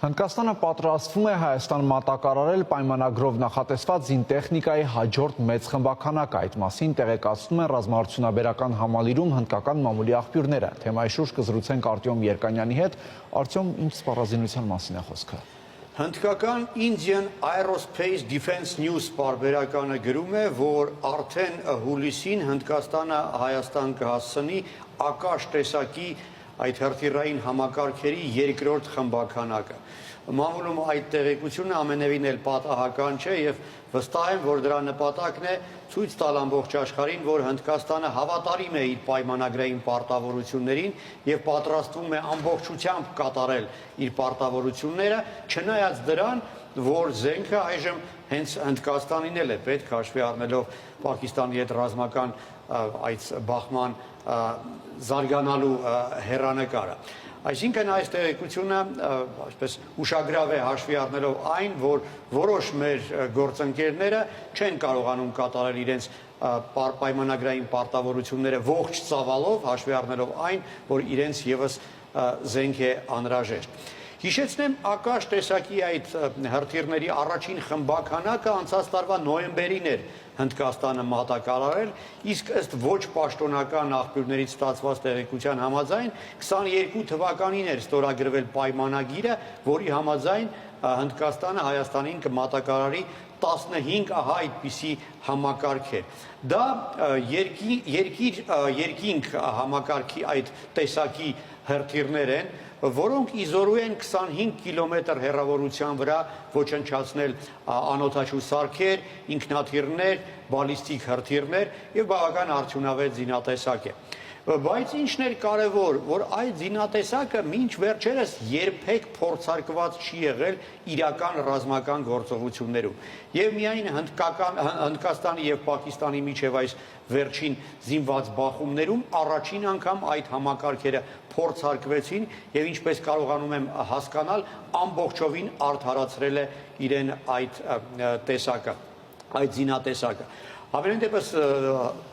Հնդկաստանը պատրաստվում է Հայաստան մատակարարել պայմանագրով նախատեսված զինտեխնիկայի հաջորդ մեծ խմբաքանակ։ Այդ մասին տեղեկացնում են ռազմաարդյունաբերական համալիրում հնդկական մամուլի աղբյուրները։ Թեմայի շուրջ կզրուցենք Արտյոմ Երկանյանի հետ։ Արտյոմ, ինչ սպառազինության մասին է խոսքը։ Հնդկական Indian Aerospace Defense News պարբերականը գրում է, որ արդեն հուլիսին Հնդկաստանը Հայաստան կհասցնի Ակաշ տեսակի այդ հրթիռային համակարգերի երկրորդ խմբաքանակը։ Մամուլում այդ տեղեկությունը ամենևին էլ պատահական չէ եւ վստահ եմ, որ դրա նպատակն է ցույց տալ ամբողջ աշխարհին, որ Հնդկաստանը հավատարիմ է իր պայմանագրային պարտավորություններին եւ պատրաստվում է ամբողջությամբ կատարել իր պարտավորությունները, չնայած դրան, որ զենքը այժմ հենց Հնդկաստանին էլ է պետք հաշվի առնելով Պակիստանի հետ ռազմական այդ բախման զարգանալու հեռանկարը։ Այսինքն այս տեղեկությունը այսպես ուշագրավ է հաշվի առնելով այն, որ որոշ մեր գործընկերները չեն կարողանում կատարել իրենց պայմանագրային պարտավորությունները ողջ ծավալով, հաշվի առնելով այն, որ իրենց եւս զենք է անհրաժեշտ։ Հիշեցնեմ, Ակաշ տեսակի այդ հրթիռների առաջին խմբաքանակը անցած տարվա նոյեմբերին էր Հնդկաստանը մատակարարել, իսկ ըստ ոչ պաշտոնական աղբյուրներից ստացված տեղեկության համաձայն 22 թվականին էր ստորագրվել պայմանագիրը, որի համաձայն Հնդկաստանը Հայաստանին կմատակարարի 15 ահա այդպիսի համակարգեր։ Դա երկինք համակարգի այդ տեսակի հրթիռներ են, որոնք իզորու են 25 կիլոմետր հեռավորության վրա ոչնչացնել անօդաչու սարքեր, ինքնաթիռներ, բալիստիկ հրթիռներ եւ բավական արդյունավետ զինատեսակ է։ Բայց ինչն էր կարևոր, որ այդ զինատեսակը մինչ վերջերս երբեք փորձարկված չի եղել իրական ռազմական գործողություններում։ Եվ միայն Հնդկաստանի եւ Պակիստանի միջև այս վերջին զինված բախումներում առաջին անգամ այդ համակարգերը փորձարկվեցին եւ ինչպես կարողանում եմ հասկանալ, ամբողջովին արդարացրել է իրեն այդ տեսակը, այդ զինատեսակը։ Հավելեն դեպս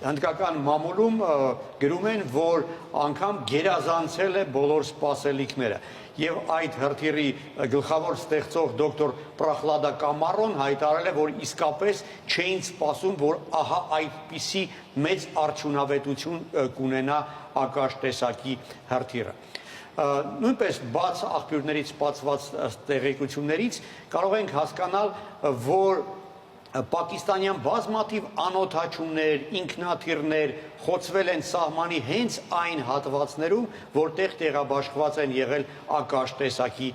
հնդկական մամուլում գրում են, որ անգամ գերազանցել է բոլոր սպասելիքները եւ այդ հրթիռի գլխավոր ստեղծող դոկտոր Պրախլադա Կամարոն հայտարարել է, որ իսկապես չէին սպասում, որ ահա այդպիսի մեծ արդյունավետություն կունենա Ակաշ տեսակի հրթիռը։ Նույնպես բաց աղբյուրներից ստացված տեղեկություններից կարող ենք հասկանալ, որ Պակիստանյան բազմաթիվ անօդաչուներ, ինքնաթիռներ խոցվել են սահմանի հենց այն հատվածներում, որտեղ տեղաբաշխված են եղել Ակաշ տեսակի